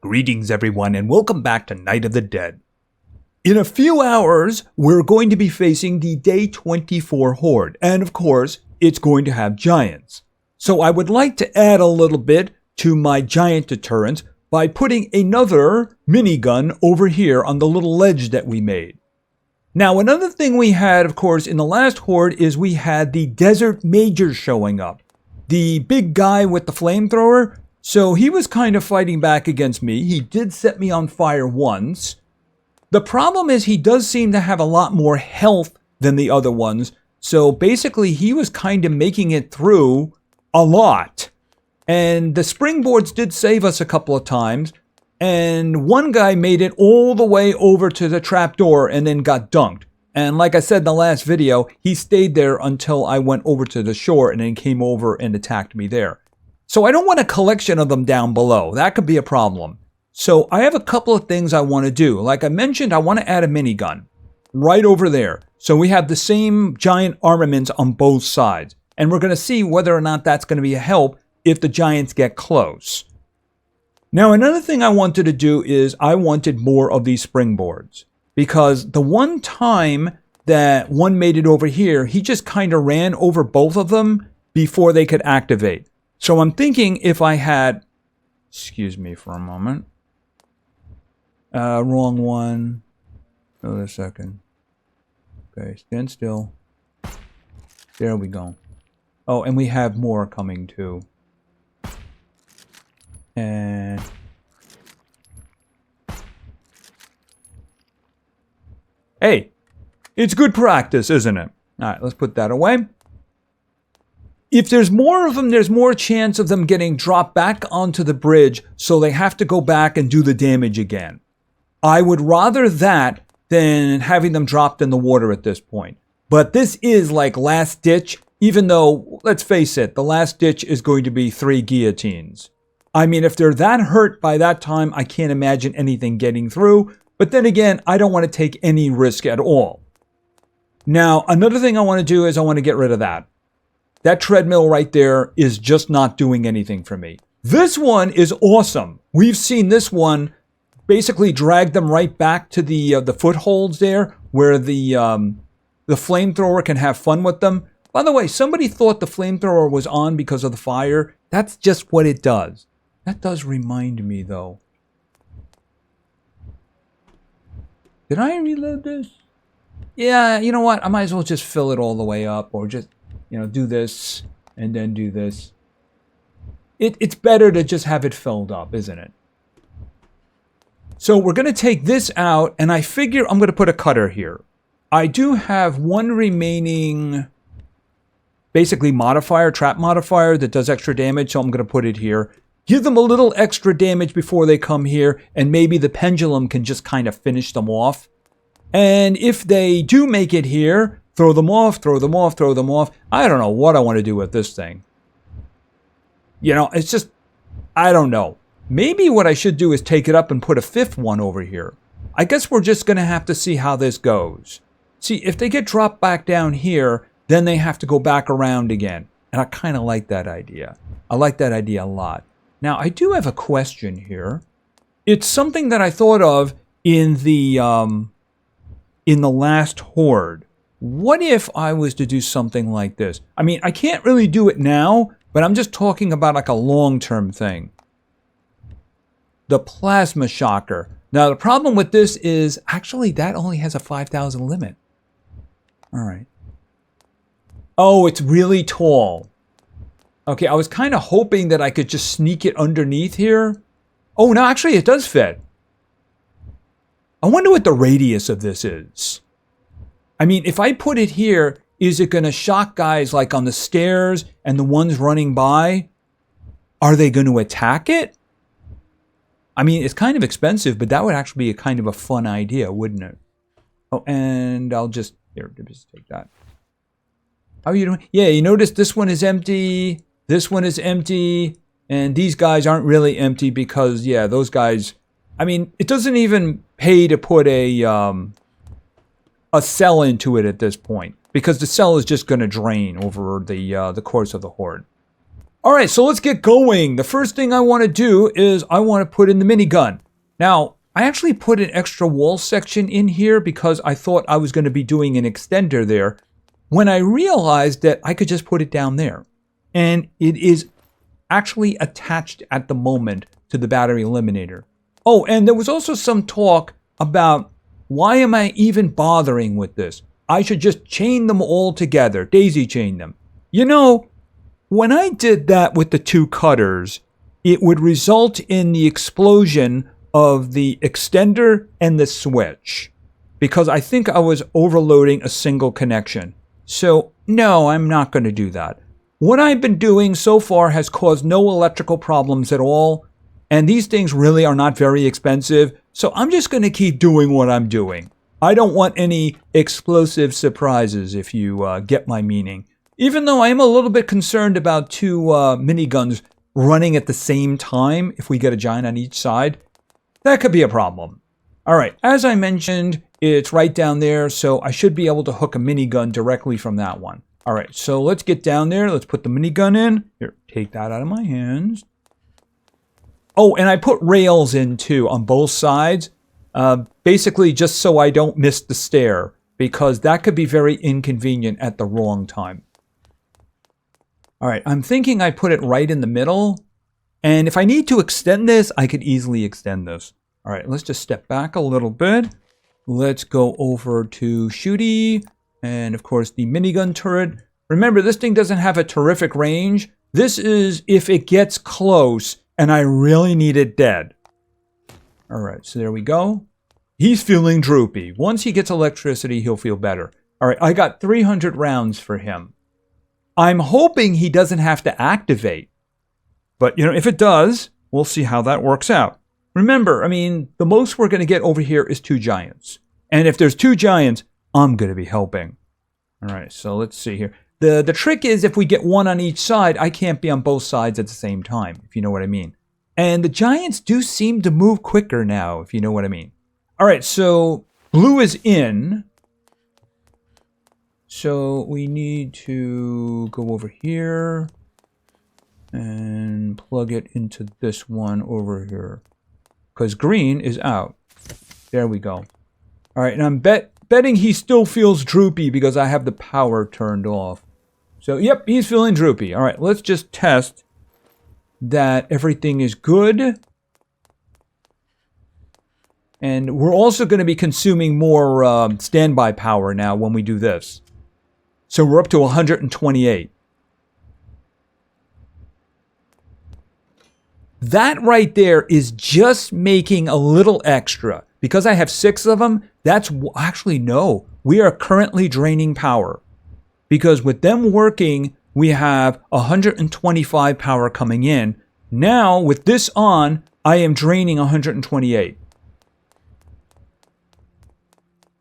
Greetings everyone and welcome back to Night of the Dead. In a few hours, we're going to be facing the Day 24 Horde, and of course, it's going to have giants. So I would like to add a little bit to my giant deterrent by putting another minigun over here on the little ledge that we made. Now another thing we had, of course, in the last Horde is we had the Desert Major showing up. The big guy with the flamethrower. So he was kind of fighting back against me. He did set me on fire once. The problem is he does seem to have a lot more health than the other ones. So basically he was kind of making it through a lot. And the springboards did save us a couple of times. And one guy made it all the way over to the trapdoor and then got dunked. And like I said in the last video, he stayed there until I went over to the shore and then came over and attacked me there. So I don't want a collection of them down below. That could be a problem. So I have a couple of things I want to do. Like I mentioned, I want to add a minigun right over there. So we have the same giant armaments on both sides. And we're going to see whether or not that's going to be a help if the giants get close. Now another thing I wanted to do is I wanted more of these springboards. Because the one time that one made it over here, he just kind of ran over both of them before they could activate. So I'm thinking if I had, excuse me for a moment, wrong one, another second, okay, stand still, there we go. Oh, and we have more coming too. And hey, it's good practice, isn't it? All right, let's put that away. If there's more of them, there's more chance of them getting dropped back onto the bridge, so they have to go back and do the damage again. I would rather that than having them dropped in the water at this point. But this is like last ditch, even though, let's face it, the last ditch is going to be 3 guillotines. I mean, if they're that hurt by that time, I can't imagine anything getting through. But then again, I don't want to take any risk at all. Now, another thing I want to do is I want to get rid of that. That treadmill right there is just not doing anything for me. This one is awesome. We've seen this one basically drag them right back to the footholds there where the flamethrower can have fun with them. By the way, somebody thought the flamethrower was on because of the fire. That's just what it does. That does remind me though. Did I reload this? Yeah, you know what? I might as well just fill it all the way up or just, you know, do this and then do this. It's better to just have it filled up, isn't it? So we're going to take this out, and I figure I'm going to put a cutter here. I do have one remaining, basically modifier, trap modifier that does extra damage, so I'm going to put it here. Give them a little extra damage before they come here, and maybe the pendulum can just kind of finish them off. And if they do make it here, throw them off, throw them off, throw them off. I don't know what I want to do with this thing. You know, it's just, I don't know. Maybe what I should do is take it up and put a 5th one over here. I guess we're just going to have to see how this goes. See, if they get dropped back down here, then they have to go back around again. And I kind of like that idea. I like that idea a lot. Now, I do have a question here. It's something that I thought of in the last Horde. What if I was to do something like this? I mean, I can't really do it now, but I'm just talking about like a long-term thing. The plasma shocker. Now, the problem with this is actually that only has a 5,000 limit. All right. Oh, it's really tall. Okay, I was kind of hoping that I could just sneak it underneath here. Oh, no, actually, it does fit. I wonder what the radius of this is. I mean, if I put it here, is it going to shock guys like on the stairs and the ones running by? Are they going to attack it? I mean, it's kind of expensive, but that would actually be a kind of a fun idea, wouldn't it? Oh, and I'll just, here, just take that. How are you doing? Yeah, you notice this one is empty, this one is empty, and these guys aren't really empty because, yeah, those guys, I mean, it doesn't even pay to put a cell into it at this point because the cell is just going to drain over the course of the Horde. All right, so let's get going. The first thing I want to do is I want to put in the minigun. Now, I actually put an extra wall section in here because I thought I was going to be doing an extender there when I realized that I could just put it down there. And it is actually attached at the moment to the battery eliminator. Oh, and there was also some talk about why am I even bothering with this? I should just chain them all together, daisy chain them. You know, when I did that with the two cutters, it would result in the explosion of the extender and the switch because I think I was overloading a single connection. So no, I'm not going to do that. What I've been doing so far has caused no electrical problems at all, and these things really are not very expensive, so I'm just going to keep doing what I'm doing. I don't want any explosive surprises, if you get my meaning. Even though I am a little bit concerned about two miniguns running at the same time, if we get a giant on each side, that could be a problem. All right, as I mentioned, it's right down there, so I should be able to hook a minigun directly from that one. All right, so let's get down there. Let's put the minigun in. Here, take that out of my hands. Oh, and I put rails in too on both sides, basically just so I don't miss the stair, because that could be very inconvenient at the wrong time. All right, I'm thinking I put it right in the middle, and if I need to extend this, I could easily extend this. All right, let's just step back a little bit. Let's go over to Shooty. And of course, the minigun turret. Remember, this thing doesn't have a terrific range. This is if it gets close and I really need it dead. All right, so there we go. He's feeling droopy. Once he gets electricity, he'll feel better. All right, I got 300 rounds for him. I'm hoping he doesn't have to activate. But, if it does, we'll see how that works out. Remember, the most we're going to get over here is 2 giants. And if there's 2 giants, I'm going to be helping. All right, so let's see here. The trick is if we get one on each side, I can't be on both sides at the same time, if you know what I mean. And the giants do seem to move quicker now, if you know what I mean. All right, so blue is in. So we need to go over here and plug it into this one over here. Because green is out. There we go. All right, and I'm betting he still feels droopy because I have the power turned off. So, yep, he's feeling droopy. All right, let's just test that everything is good. And we're also going to be consuming more standby power now when we do this. So we're up to 128. That right there is just making a little extra. Because I have 6 of them, that's actually no. We are currently draining power. Because with them working, we have 125 power coming in. Now, with this on, I am draining 128.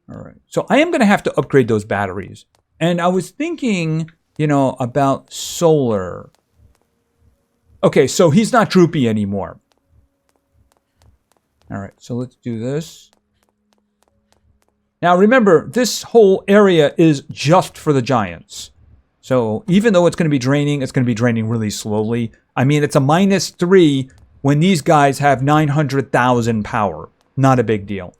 All right. So I am going to have to upgrade those batteries. And I was thinking, about solar. Okay, so he's not droopy anymore. All right, so let's do this. Now remember, this whole area is just for the giants. So even though it's going to be draining, it's going to be draining really slowly. It's a -3 when these guys have 900,000 power. Not a big deal.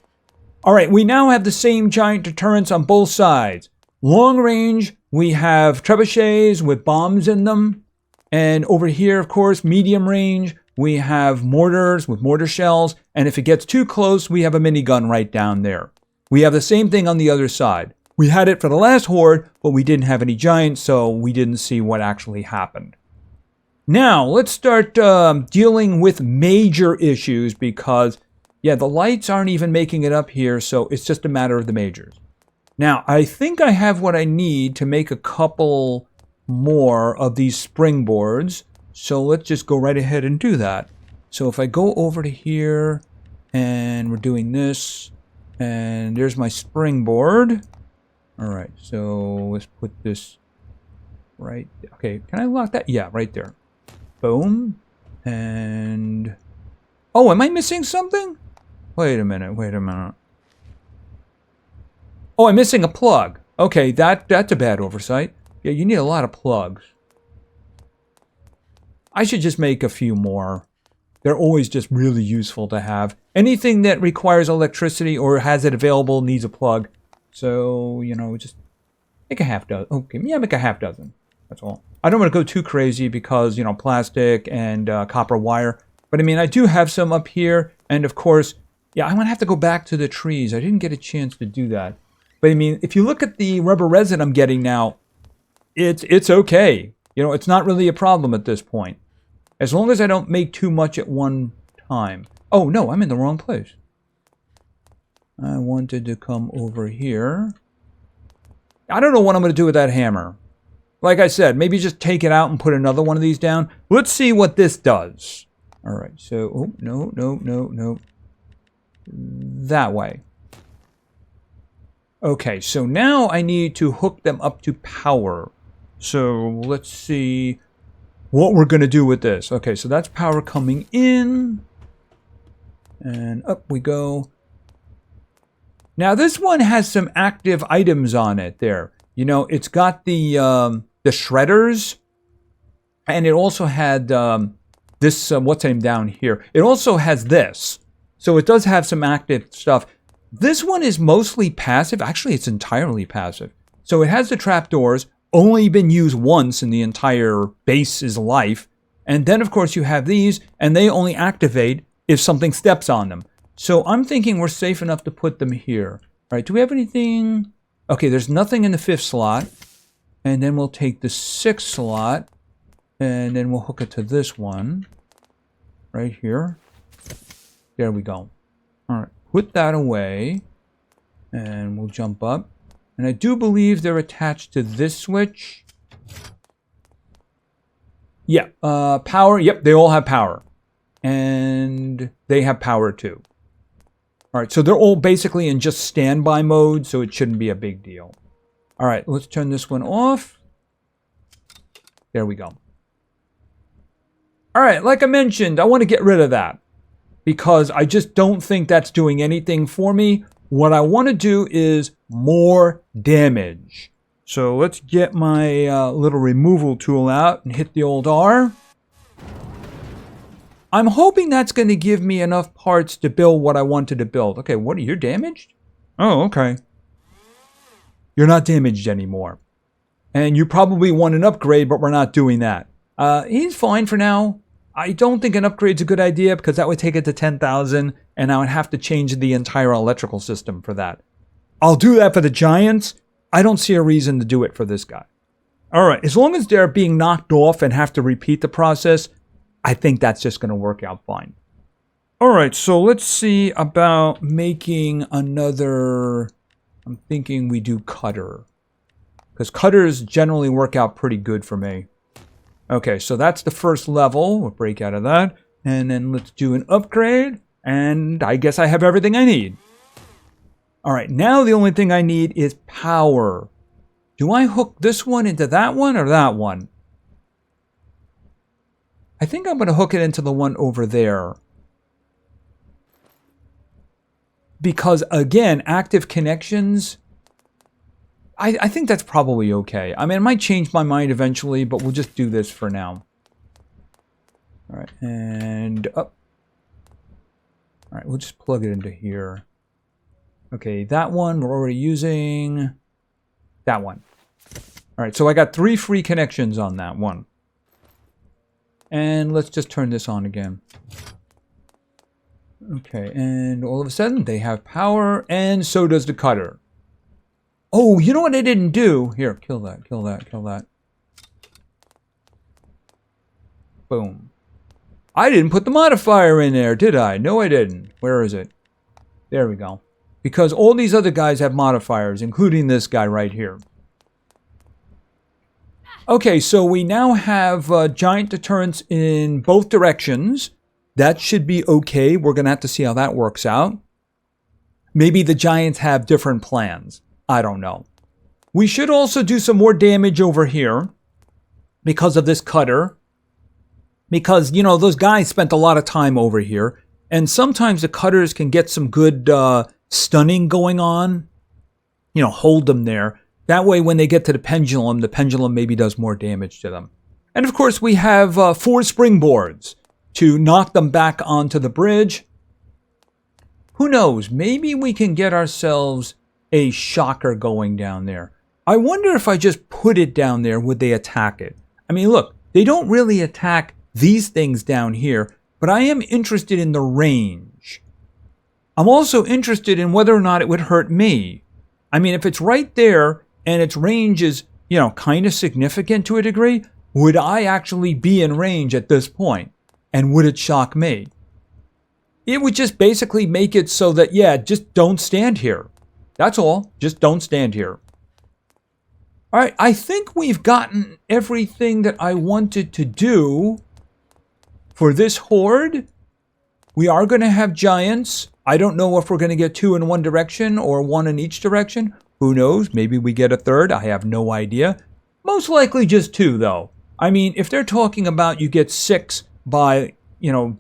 All right, we now have the same giant deterrents on both sides. Long range, we have trebuchets with bombs in them. And over here, of course, medium range, we have mortars with mortar shells. And if it gets too close, we have a minigun right down there. We have the same thing on the other side. We had it for the last horde, but we didn't have any giants, so we didn't see what actually happened. Now, let's start dealing with major issues because, yeah, the lights aren't even making it up here, so it's just a matter of the majors. Now, I think I have what I need to make a couple more of these springboards, so let's just go right ahead and do that. So if I go over to here, and we're doing this, and there's my springboard. All right, so let's put this right. Okay, can I lock that? Yeah, right there. Boom. And oh, am I missing something? Wait a minute. Oh, I'm missing a plug. Okay, that's a bad oversight. Yeah, you need a lot of plugs. I should just make a few more. They're always just really useful to have. Anything that requires electricity or has it available needs a plug. So, you know, just make a half dozen. Okay, yeah, make a half dozen. That's all. I don't want to go too crazy because, you know, plastic and copper wire. But I mean, I do have some up here. And of course, yeah, I'm going to have to go back to the trees. I didn't get a chance to do that. But I mean, if you look at the rubber resin I'm getting now, it's okay. You know, it's not really a problem at this point. As long as I don't make too much at one time. Oh, no, I'm in the wrong place. I wanted to come over here. I don't know what I'm going to do with that hammer. Like I said, maybe just take it out and put another one of these down. Let's see what this does. All right, so, oh, no. That way. Okay, so now I need to hook them up to power. So let's see what we're going to do with this. Okay, so that's power coming in. And up we go. Now this one has some active items on it there. You know, it's got the shredders. And it also had this, what's name down here. It also has this. So it does have some active stuff. This one is mostly passive. Actually, it's entirely passive. So it has the trapdoors. Only been used once in the entire base's life. And then, of course, you have these, and they only activate if something steps on them. So I'm thinking we're safe enough to put them here. All right, do we have anything? Okay, there's nothing in the 5th slot. And then we'll take the 6th slot, and then we'll hook it to this one. Right here. There we go. All right, put that away, and we'll jump up. And I do believe they're attached to this switch. Yeah, power. Yep, they all have power. And they have power too. All right, so they're all basically in just standby mode, so it shouldn't be a big deal. All right, let's turn this one off. There we go. All right, like I mentioned, I want to get rid of that because I just don't think that's doing anything for me. What I want to do is more damage. So let's get my little removal tool out and hit the old R. I'm hoping that's going to give me enough parts to build what I wanted to build. Okay, what are you damaged? Oh, okay. You're not damaged anymore. And you probably want an upgrade, but we're not doing that. He's fine for now. I don't think an upgrade's a good idea because that would take it to 10,000 and I would have to change the entire electrical system for that. I'll do that for the giants. I don't see a reason to do it for this guy. All right, as long as they're being knocked off and have to repeat the process, I think that's just going to work out fine. All right, so let's see about making another. I'm thinking we do cutter. Because cutters generally work out pretty good for me. Okay, so that's the first level. We'll break out of that. And then let's do an upgrade. And I guess I have everything I need. All right, now the only thing I need is power. Do I hook this one into that one or that one? I think I'm going to hook it into the one over there. Because, again, active connections, I think that's probably okay. I mean, it might change my mind eventually, but we'll just do this for now. All right, and up. All right, we'll just plug it into here. Okay, that one we're already using. That one. All right, so I got 3 free connections on that one. And let's just turn this on again. Okay, and all of a sudden they have power, and so does the cutter. Oh, you know what I didn't do? Here, kill that, kill that, kill that. Boom. I didn't put the modifier in there, did I? No, I didn't. Where is it? There we go. Because all these other guys have modifiers, including this guy right here. Okay, so we now have giant deterrence in both directions. That should be okay. We're going to have to see how that works out. Maybe the giants have different plans. I don't know. We should also do some more damage over here because of this cutter. Because, you know, those guys spent a lot of time over here. And sometimes the cutters can get some good stunning going on. You know, hold them there. That way, when they get to the pendulum maybe does more damage to them. And of course, we have 4 springboards to knock them back onto the bridge. Who knows? Maybe we can get ourselves a shocker going down there. I wonder if I just put it down there, would they attack it? I mean, look, they don't really attack these things down here, but I am interested in the range. I'm also interested in whether or not it would hurt me. I mean, if it's right there and its range is, kind of significant to a degree, would I actually be in range at this point? And would it shock me? It would just basically make it so that, just don't stand here. That's all. Just don't stand here. All right, I think we've gotten everything that I wanted to do for this horde. We are going to have giants. I don't know if we're going to get 2 in one direction or 1 in each direction. Who knows? Maybe we get a third. I have no idea. Most likely just 2, though. I mean, if they're talking about you get 6 by,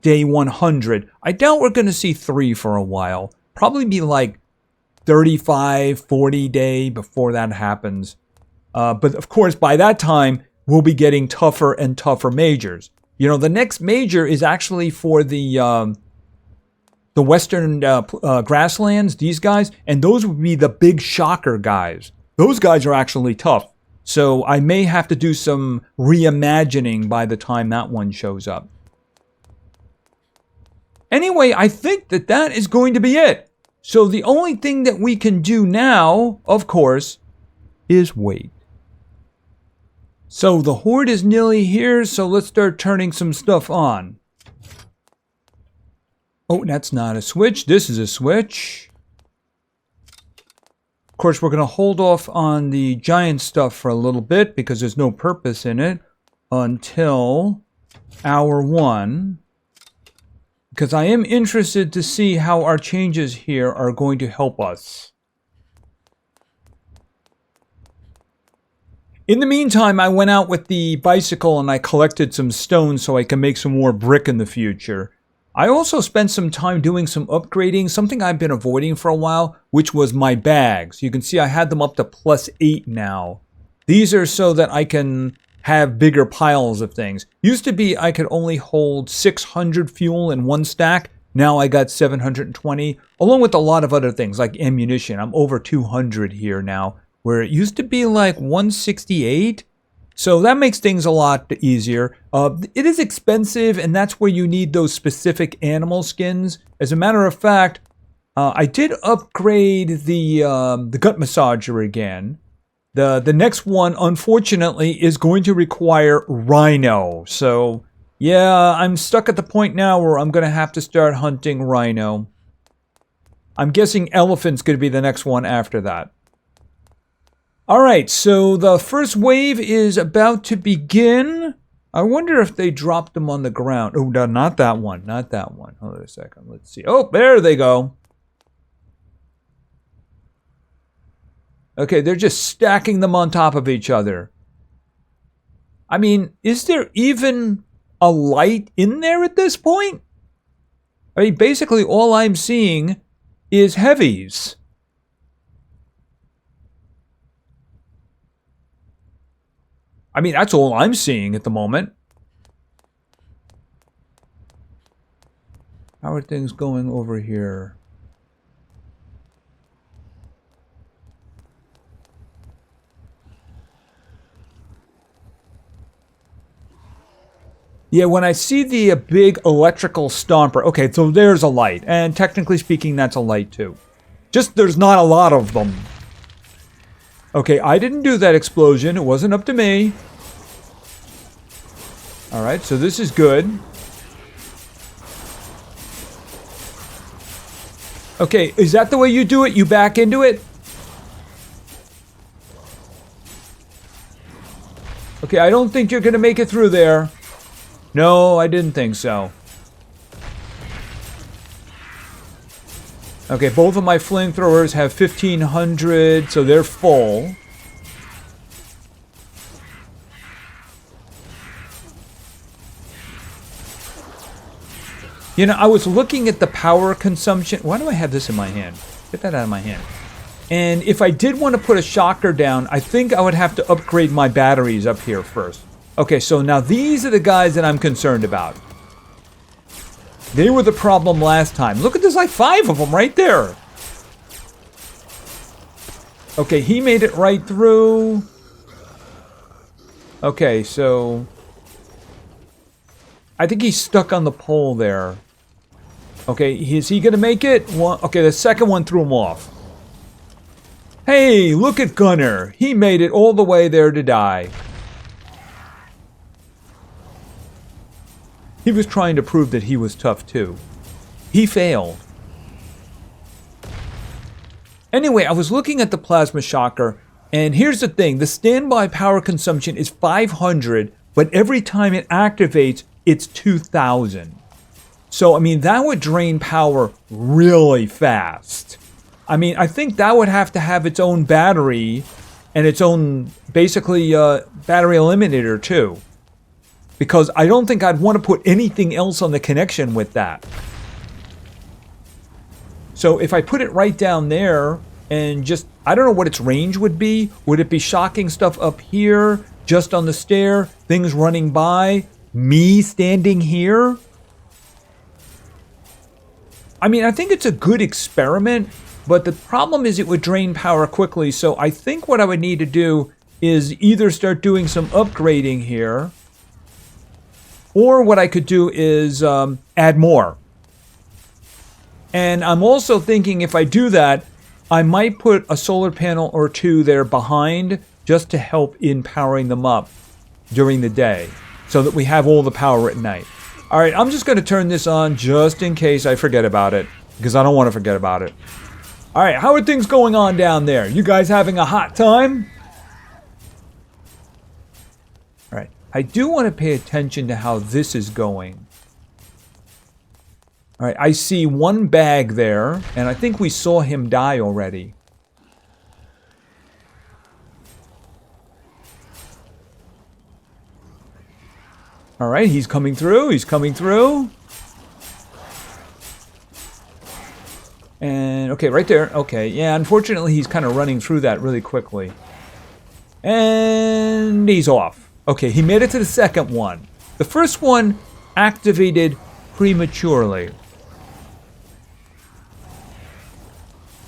day 100, I doubt we're going to see 3 for a while. Probably be like 35, 40 day before that happens. But of course, by that time, we'll be getting tougher and tougher majors. The next major is actually for the western grasslands, these guys, and those would be the big shocker guys. Those guys are actually tough. So I may have to do some reimagining by the time that one shows up. Anyway, I think that is going to be it. So the only thing that we can do now, of course, is wait. So the horde is nearly here, so let's start turning some stuff on. Oh, that's not a switch. This is a switch. Of course, we're going to hold off on the giant stuff for a little bit because there's no purpose in it until hour 1. Because I am interested to see how our changes here are going to help us. In the meantime, I went out with the bicycle and I collected some stones so I can make some more brick in the future. I also spent some time doing some upgrading, something I've been avoiding for a while, which was my bags. You can see I had them up to +8 now. These are so that I can have bigger piles of things. Used to be I could only hold 600 fuel in one stack. Now I got 720, along with a lot of other things like ammunition. I'm over 200 here now, where it used to be like 168. So that makes things a lot easier. It is expensive, and that's where you need those specific animal skins. As a matter of fact, I did upgrade the gut massager again. The next one, unfortunately, is going to require rhino. So, yeah, I'm stuck at the point now where I'm going to have to start hunting rhino. I'm guessing elephant's going to be the next one after that. Alright, so the first wave is about to begin. I wonder if they dropped them on the ground. Oh, no, not that one. Not that one. Hold on a second. Let's see. Oh, there they go. Okay, they're just stacking them on top of each other. I mean, is there even a light in there at this point? I mean, basically all I'm seeing is heavies. I mean, that's all I'm seeing at the moment. How are things going over here? Yeah, when I see the big electrical stomper, okay, so there's a light. And technically speaking, that's a light too. Just there's not a lot of them. Okay, I didn't do that explosion. It wasn't up to me. Alright, so this is good. Okay, is that the way you do it? You back into it? Okay, I don't think you're gonna make it through there. No, I didn't think so. Okay, both of my flamethrowers have 1500, so they're full. You know, I was looking at the power consumption. Why do I have this in my hand? Get that out of my hand. And if I did want to put a shocker down, I think I would have to upgrade my batteries up here first. Okay, so now these are the guys that I'm concerned about. They were the problem last time. Look at there's like 5 of them right there. Okay, he made it right through. Okay, so I think he's stuck on the pole there. Okay, is he gonna make it? Okay, the second one threw him off. Hey, look at Gunner. He made it all the way there to die. He was trying to prove that he was tough too. He failed. Anyway, I was looking at the plasma shocker, and here's the thing. The standby power consumption is 500, but every time it activates, it's 2,000. So, I mean, that would drain power really fast. I mean, I think that would have to have its own battery and its own, basically, battery eliminator too. Because I don't think I'd want to put anything else on the connection with that. So if I put it right down there and just, I don't know what its range would be. Would it be shocking stuff up here, just on the stair, things running by, me standing here? I mean, I think it's a good experiment, but the problem is it would drain power quickly. So I think what I would need to do is either start doing some upgrading here, or what I could do is add more. And I'm also thinking if I do that, I might put a solar panel or 2 there behind just to help in powering them up during the day so that we have all the power at night. All right, I'm just going to turn this on just in case I forget about it, because I don't want to forget about it. All right, how are things going on down there? You guys having a hot time? All right. I do want to pay attention to how this is going. All right, I see one bag there, and I think we saw him die already. All right, he's coming through, he's coming through. And, okay, right there. Okay, yeah, unfortunately, he's kind of running through that really quickly. And he's off. Okay, he made it to the second one. The first one activated prematurely.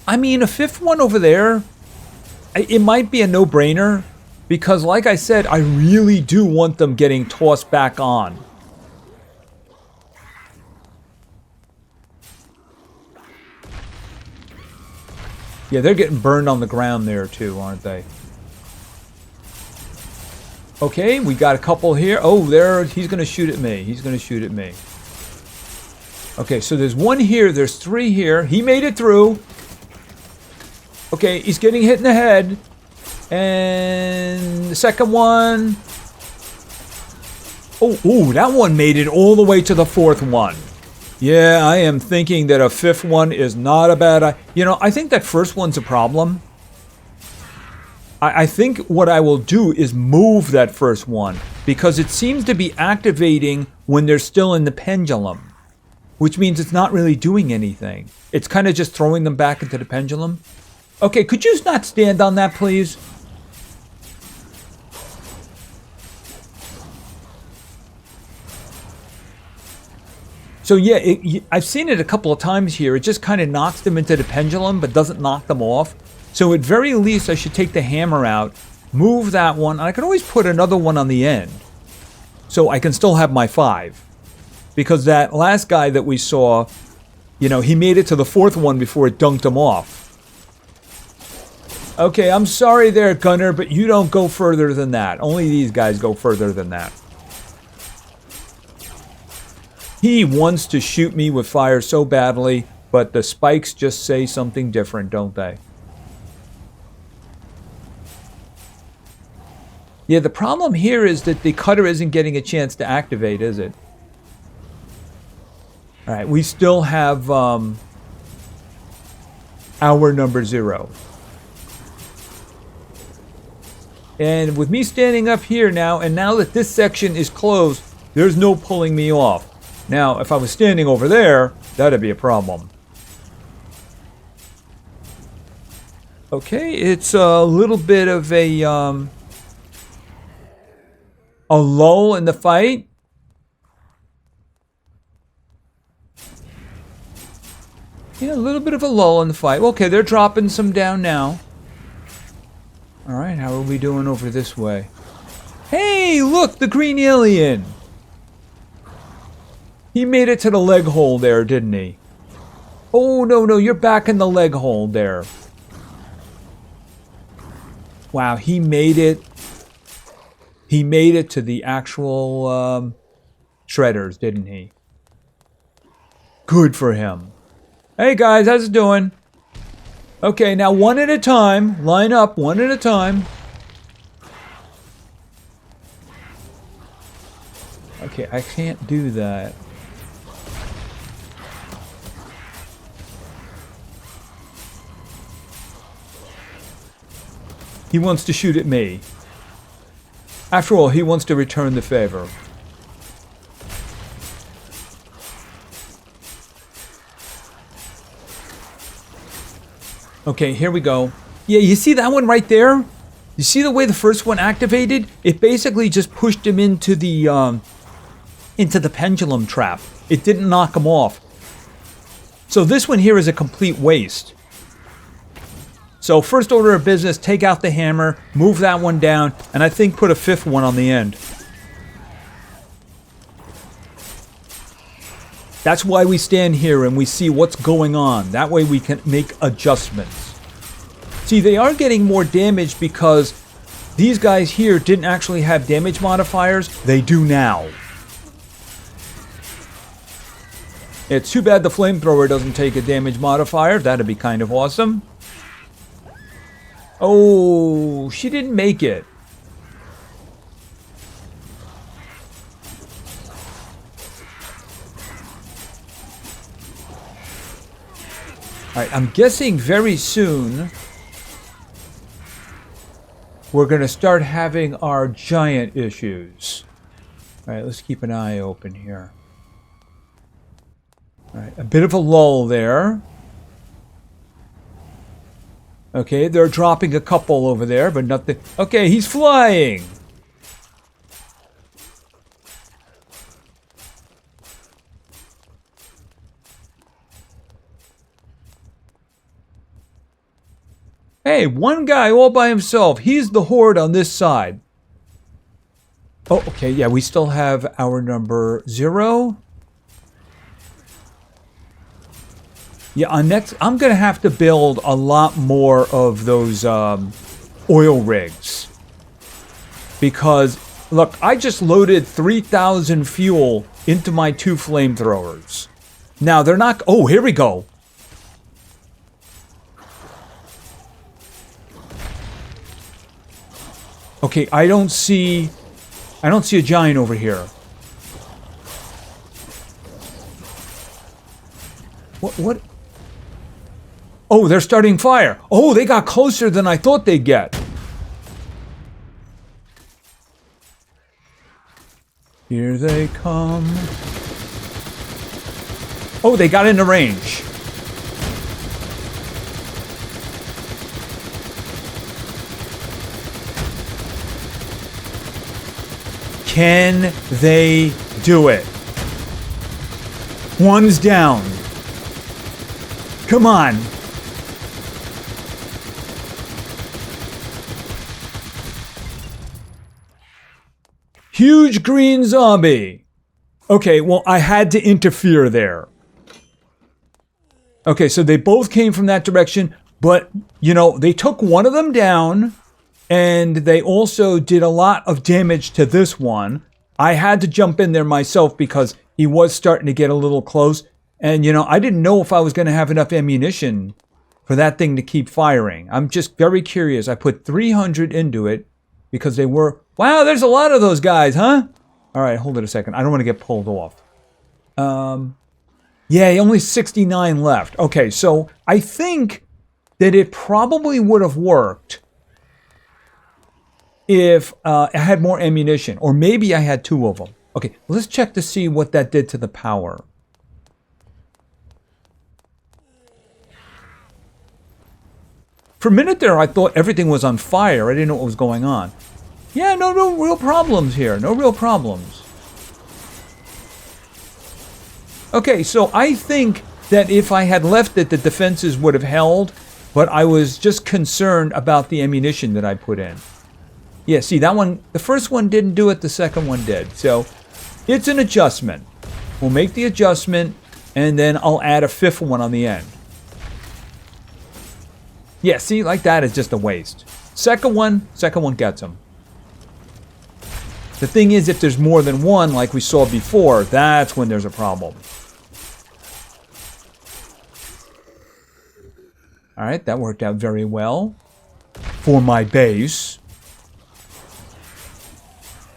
I mean, a 5th one over there, it might be a no-brainer, because like I said, I really do want them getting tossed back on. Yeah, they're getting burned on the ground there too, aren't they? Okay, we got a couple here. Oh, there, he's going to shoot at me. He's going to shoot at me. Okay, so there's 1 here. There's 3 here. He made it through. Okay, he's getting hit in the head. And the second one. Oh, that one made it all the way to the 4th one. Yeah, I am thinking that a 5th one is not a bad idea. You know, I think that first one's a problem. I think what I will do is move that first one, because it seems to be activating when they're still in the pendulum, which means it's not really doing anything. It's kind of just throwing them back into the pendulum. Okay, could you not stand on that, please? So yeah, I've seen it a couple of times here. It just kind of knocks them into the pendulum, but doesn't knock them off. So at very least, I should take the hammer out, move that one, and I can always put another one on the end. So I can still have my 5. Because that last guy that we saw, you know, he made it to the 4th one before it dunked him off. Okay, I'm sorry there, Gunner, but you don't go further than that. Only these guys go further than that. He wants to shoot me with fire so badly, but the spikes just say something different, don't they? Yeah, the problem here is that the cutter isn't getting a chance to activate, is it? All right, we still have hour number 0. And with me standing up here now, and now that this section is closed, there's no pulling me off. Now, if I was standing over there, that'd be a problem. Okay, it's a little bit of a A lull in the fight? Yeah, a little bit of a lull in the fight. Okay, they're dropping some down now. Alright, how are we doing over this way? Hey, look, the green alien! He made it to the leg hole there, didn't he? Oh, no, you're back in the leg hole there. Wow, he made it. He made it to the actual shredders, didn't he? Good for him. Hey guys, how's it doing? Okay, now one at a time. Line up, one at a time. Okay, I can't do that. He wants to shoot at me. After all, he wants to return the favor. Okay, here we go. Yeah, you see that one right there? You see the way the first one activated? It basically just pushed him into the pendulum trap. It didn't knock him off. So this one here is a complete waste. So first order of business, take out the hammer, move that one down, and I think put a fifth one on the end. That's why we stand here and we see what's going on. That way we can make adjustments. See, they are getting more damage because these guys here didn't actually have damage modifiers. They do now. It's too bad the flamethrower doesn't take a damage modifier. That'd be kind of awesome. Oh, she didn't make it. Alright, I'm guessing very soon we're going to start having our giant issues. Alright, let's keep an eye open here. Alright, a bit of a lull there. Okay, they're dropping a couple over there, but nothing. Okay, he's flying! Hey, one guy all by himself. He's the horde on this side. Oh, okay, yeah, we still have our number 0. Yeah, on next, I'm going to have to build a lot more of those oil rigs. Because, look, I just loaded 3,000 fuel into my 2 flamethrowers. Now, they're not... Oh, here we go. Okay, I don't see a giant over here. What? Oh, they're starting fire. Oh, they got closer than I thought they'd get. Here they come. Oh, they got into range. Can they do it? One's down. Come on. Huge green zombie. Okay, well, I had to interfere there. Okay, so they both came from that direction, but, you know, they took one of them down, and they also did a lot of damage to this one. I had to jump in there myself because he was starting to get a little close. And, you know, I didn't know if I was going to have enough ammunition for that thing to keep firing. I'm just very curious. I put 300 into it because they were... Wow, there's a lot of those guys, huh? All right, hold it a second. I don't want to get pulled off. Yeah, only 69 left. Okay, so I think that it probably would have worked if I had more ammunition. Or maybe I had 2 of them. Okay, let's check to see what that did to the power. For a minute there, I thought everything was on fire. I didn't know what was going on. Yeah, no real problems here. No real problems. Okay, so I think that if I had left it, the defenses would have held, but I was just concerned about the ammunition that I put in. Yeah, see, that one, the first one didn't do it, the second one did. So it's an adjustment. We'll make the adjustment, and then I'll add a fifth one on the end. Yeah, see, like that is just a waste. Second one gets them. The thing is, if there's more than one, like we saw before, that's when there's a problem. All right, that worked out very well for my base.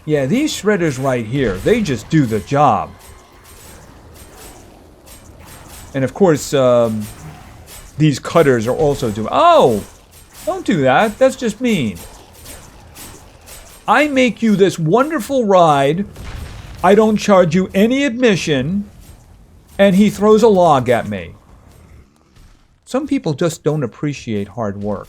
Yeah, these shredders right here, they just do the job. And of course, these cutters are also doing... Oh! Don't do that. That's just mean. I make you this wonderful ride. I don't charge you any admission. And he throws a log at me. Some people just don't appreciate hard work.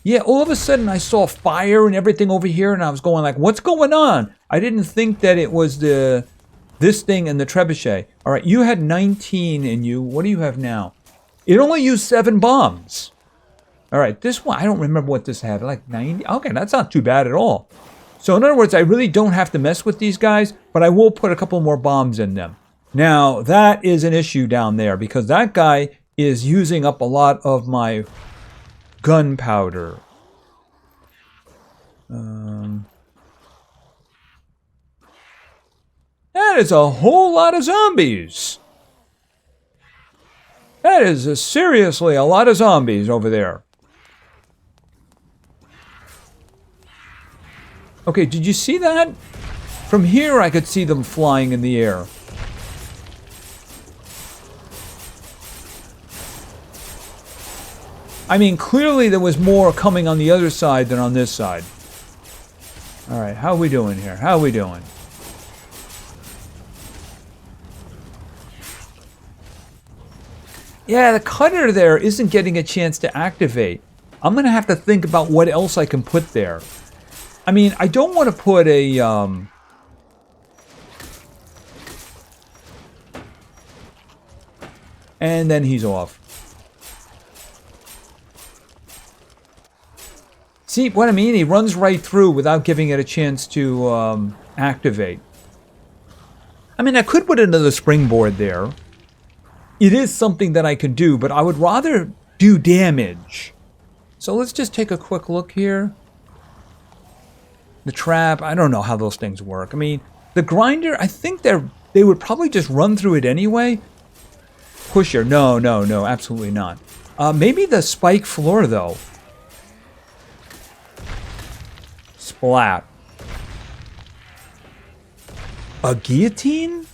Yeah, all of a sudden I saw fire and everything over here, and I was going like, what's going on? I didn't think that it was this thing and the trebuchet. All right, you had 19 in you. What do you have now? It only used 7 bombs. All right, this one, I don't remember what this had, like 90? Okay, that's not too bad at all. So in other words, I really don't have to mess with these guys, but I will put a couple more bombs in them. Now, that is an issue down there, because that guy is using up a lot of my gunpowder. That is a whole lot of zombies. That is seriously a lot of zombies over there. Okay, did you see that? From here I could see them flying in the air. I mean, clearly there was more coming on the other side than on this side. All right, how are we doing here? How are we doing? Yeah, the cutter there isn't getting a chance to activate. I'm going to have to think about what else I can put there. I mean, I don't want to put a... And then he's off. See what I mean? He runs right through without giving it a chance to activate. I mean, I could put another springboard there. It is something that I can do, but I would rather do damage. So let's just take a quick look here. The trap, I don't know how those things work. I mean, the grinder, I think they would probably just run through it anyway. Pusher, no, absolutely not. Maybe the spike floor, though. Splat. A guillotine?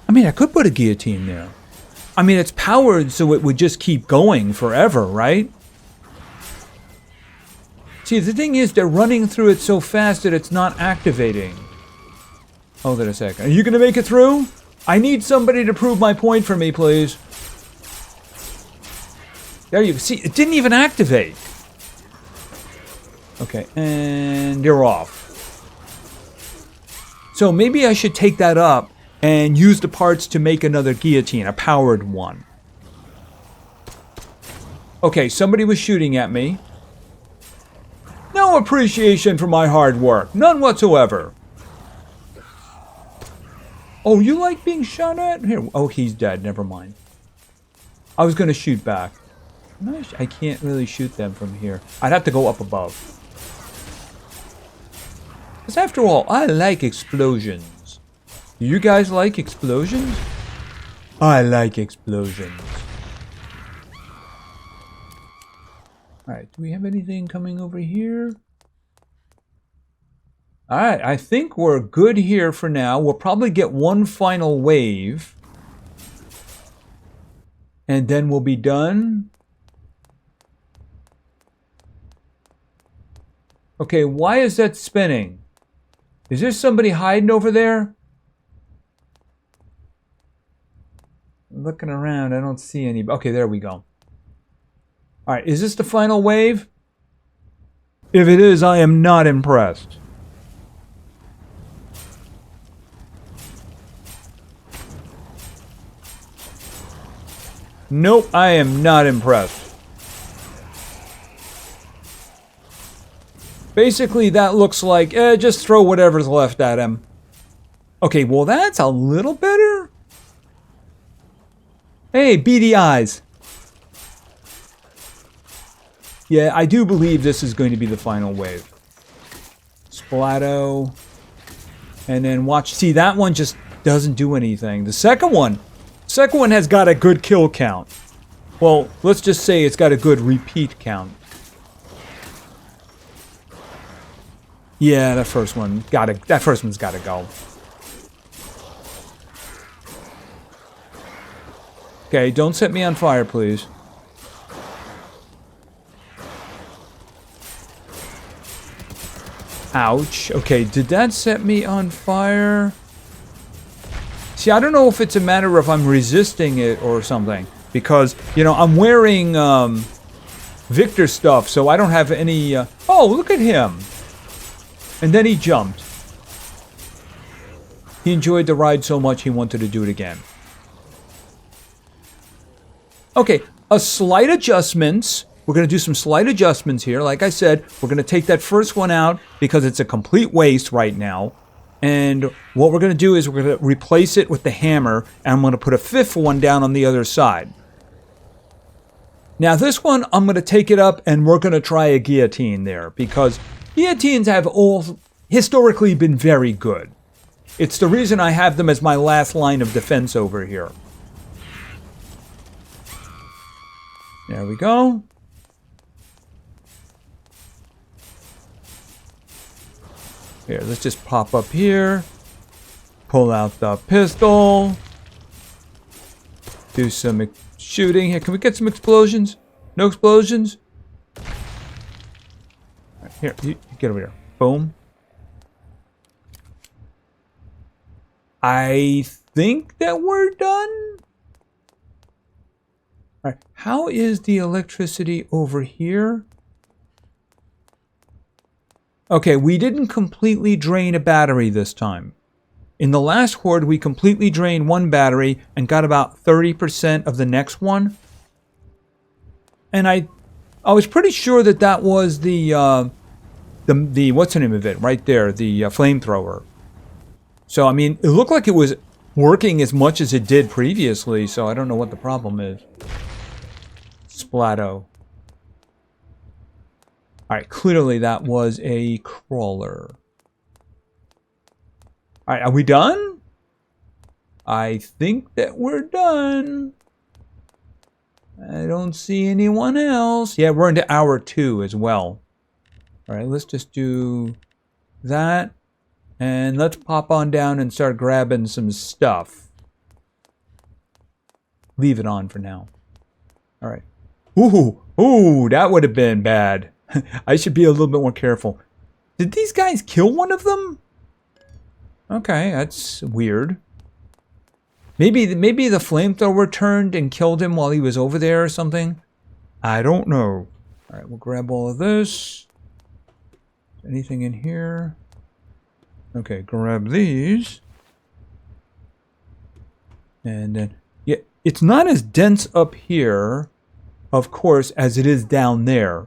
I mean, I could put a guillotine there. I mean, it's powered so it would just keep going forever, right? See, the thing is, they're running through it so fast that it's not activating. Hold on a second. Are you going to make it through? I need somebody to prove my point for me, please. There you go. See, it didn't even activate. Okay, and you're off. So maybe I should take that up and use the parts to make another guillotine, a powered one. Okay, somebody was shooting at me. No appreciation for my hard work. None whatsoever. Oh, you like being shot at? Here. Oh, he's dead. Never mind. I was going to shoot back. I can't really shoot them from here. I'd have to go up above. Because after all, I like explosions. Do you guys like explosions? I like explosions. Alright, do we have anything coming over here? Alright, I think we're good here for now. We'll probably get one final wave. And then we'll be done. Okay, why is that spinning? Is there somebody hiding over there? Looking around, I don't see any. Okay, there we go. All right, is this the final wave? If it is, I am not impressed. Nope, I am not impressed. Basically, that looks like, just throw whatever's left at him. Okay, well, that's a little better. Hey, beady eyes. Yeah, I do believe this is going to be the final wave. Splatto. And then watch. See, that one just doesn't do anything. The second one has got a good kill count. Well, let's just say it's got a good repeat count. Yeah, that first one's gotta go. Okay, don't set me on fire, please. Ouch. Okay, did that set me on fire? See, I don't know if it's a matter of I'm resisting it or something. Because, you know, I'm wearing Victor stuff, so I don't have any... Oh, look at him. And then he jumped. He enjoyed the ride so much he wanted to do it again. Okay, slight adjustments. We're going to do some slight adjustments here. Like I said, we're going to take that first one out because it's a complete waste right now. And what we're going to do is we're going to replace it with the hammer, and I'm going to put a fifth one down on the other side. Now this one, I'm going to take it up and we're going to try a guillotine there because guillotines have all historically been very good. It's the reason I have them as my last line of defense over here. There we go. Here, let's just pop up here. Pull out the pistol. Do some shooting here. Can we get some explosions? No explosions? Right, here, you get over here. Boom. I think that we're done. All right, how is the electricity over here? Okay, we didn't completely drain a battery this time. In the last horde, we completely drained one battery and got about 30% of the next one. And I was pretty sure that that was the what's the name of it right there, the flamethrower. So I mean, it looked like it was working as much as it did previously. So I don't know what the problem is. Splatto. All right, clearly that was a crawler. All right, are we done? I think that we're done. I don't see anyone else. Yeah, we're into hour 2 as well. All right, let's just do that. And let's pop on down and start grabbing some stuff. Leave it on for now. All right. Ooh, that would have been bad. I should be a little bit more careful. Did these guys kill one of them? Okay, that's weird. Maybe the flamethrower turned and killed him while he was over there or something. I don't know. All right, we'll grab all of this. Anything in here? Okay, grab these. And then, yeah, it's not as dense up here, of course, as it is down there.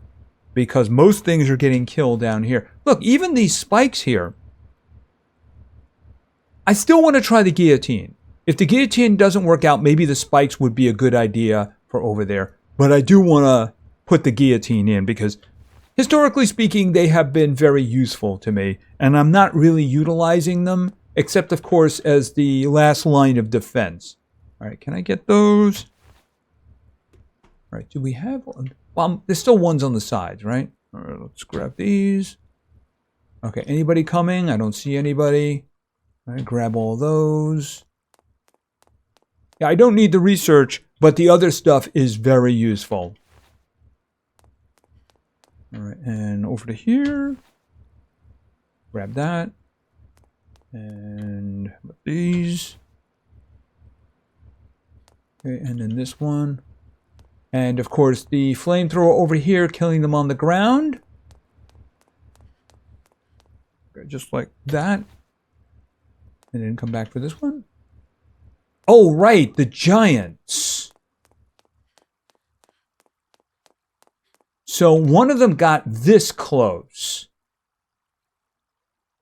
Because most things are getting killed down here. Look, even these spikes here. I still want to try the guillotine. If the guillotine doesn't work out, maybe the spikes would be a good idea for over there. But I do want to put the guillotine in because, historically speaking, they have been very useful to me. And I'm not really utilizing them, except, of course, as the last line of defense. All right, can I get those? All right, do we have one? Well, there's still ones on the sides, right? All right, let's grab these. Okay, anybody coming? I don't see anybody. All right, grab all those. Yeah, I don't need the research, but the other stuff is very useful. All right, and over to here. Grab that. And these. Okay, and then this one. And of course the flamethrower over here, killing them on the ground. Okay, just like that. And then come back for this one. Oh, right, the giants. So one of them got this close.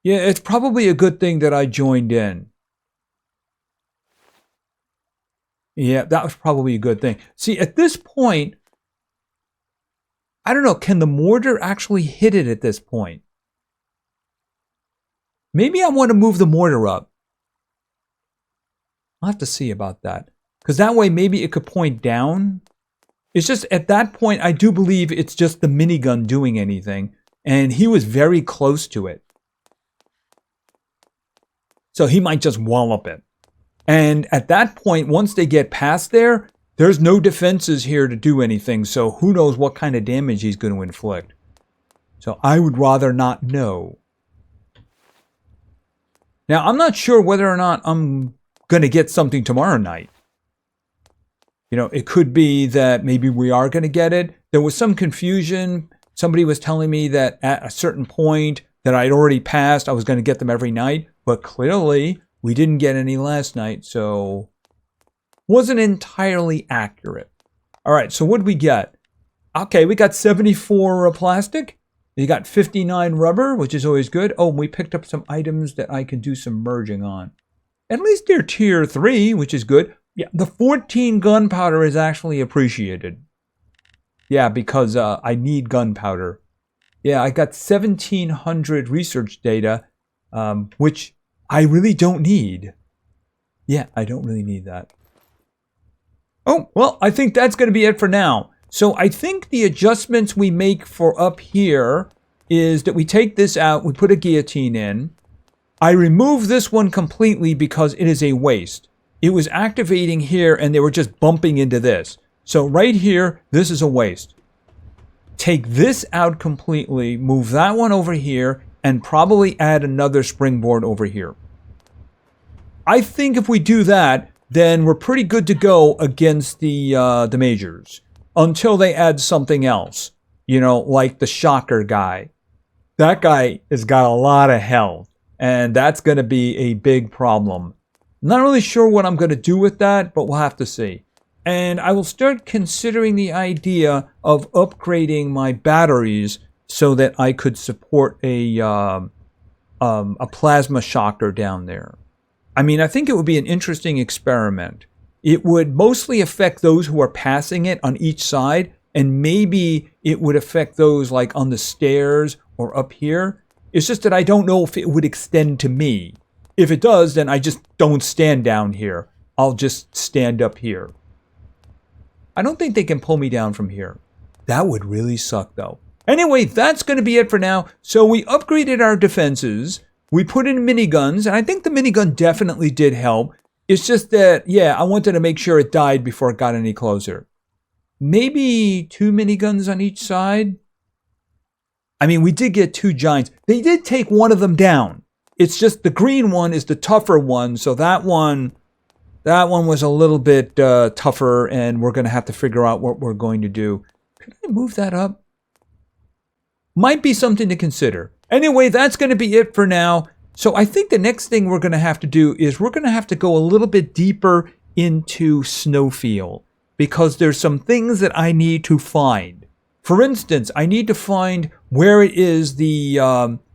Yeah, it's probably a good thing that I joined in. Yeah, that was probably a good thing. See, at this point, I don't know, can the mortar actually hit it at this point? Maybe I want to move the mortar up. I'll have to see about that. Because that way, maybe it could point down. It's just, at that point, I do believe it's just the minigun doing anything. And he was very close to it. So he might just wallop it. And at that point, once they get past there, there's no defenses here to do anything. So who knows what kind of damage he's going to inflict. So I would rather not know. Now, I'm not sure whether or not I'm going to get something tomorrow night. You know, it could be that maybe we are going to get it. There was some confusion. Somebody was telling me that at a certain point that I'd already passed, I was going to get them every night. But clearly, we didn't get any last night, so wasn't entirely accurate. All right, so what did we get? Okay, we got 74 plastic. You got 59 rubber, which is always good. Oh, and we picked up some items that I can do some merging on. At least they're tier 3, which is good. Yeah, the 14 gunpowder is actually appreciated. Yeah, because I need gunpowder. Yeah, I got 1,700 research data, which I really don't need. Yeah, I don't really need that. Oh, well, I think that's going to be it for now. So I think the adjustments we make for up here is that we take this out, we put a guillotine in. I remove this one completely because it is a waste. It was activating here and they were just bumping into this. So right here, this is a waste. Take this out completely, move that one over here, and probably add another springboard over here. I think if we do that, then we're pretty good to go against the majors. Until they add something else. You know, like the shocker guy. That guy has got a lot of health. And that's going to be a big problem. Not really sure what I'm going to do with that, but we'll have to see. And I will start considering the idea of upgrading my batteries so that I could support a plasma shocker down there. I mean, I think it would be an interesting experiment. It would mostly affect those who are passing it on each side, and maybe it would affect those like on the stairs or up here. It's just that I don't know if it would extend to me. If it does, then I just don't stand down here. I'll just stand up here. I don't think they can pull me down from here. That would really suck, though. Anyway, that's going to be it for now. So we upgraded our defenses. We put in miniguns, and I think the minigun definitely did help. It's just that, yeah, I wanted to make sure it died before it got any closer. Maybe 2 miniguns on each side. I mean, we did get 2 giants. They did take one of them down. It's just the green one is the tougher one, so that one was a little bit tougher, and we're going to have to figure out what we're going to do. Could I move that up? Might be something to consider. Anyway, that's going to be it for now. So I think the next thing we're going to have to do is we're going to have to go a little bit deeper into Snowfield because there's some things that I need to find. For instance, I need to find where it is the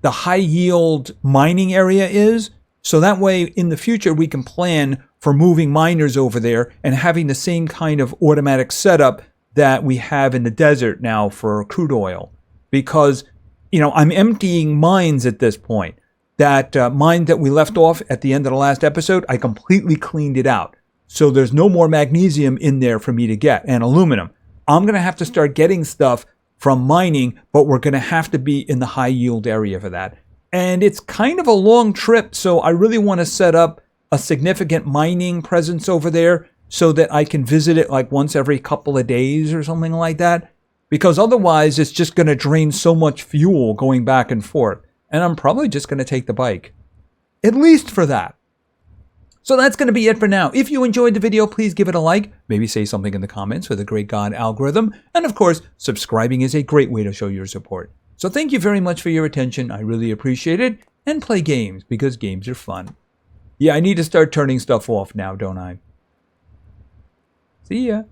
high yield mining area is. So that way in the future we can plan for moving miners over there and having the same kind of automatic setup that we have in the desert now for crude oil. Because, you know, I'm emptying mines at this point. That mine that we left off at the end of the last episode, I completely cleaned it out. So there's no more magnesium in there for me to get, and aluminum. I'm going to have to start getting stuff from mining, but we're going to have to be in the high yield area for that. And it's kind of a long trip, so I really want to set up a significant mining presence over there so that I can visit it like once every couple of days or something like that. Because otherwise, it's just going to drain so much fuel going back and forth. And I'm probably just going to take the bike. at least for that. So that's going to be it for now. If you enjoyed the video, please give it a like. Maybe say something in the comments for the great God algorithm. And of course, subscribing is a great way to show your support. So thank you very much for your attention. I really appreciate it. And play games, because games are fun. Yeah, I need to start turning stuff off now, don't I? See ya.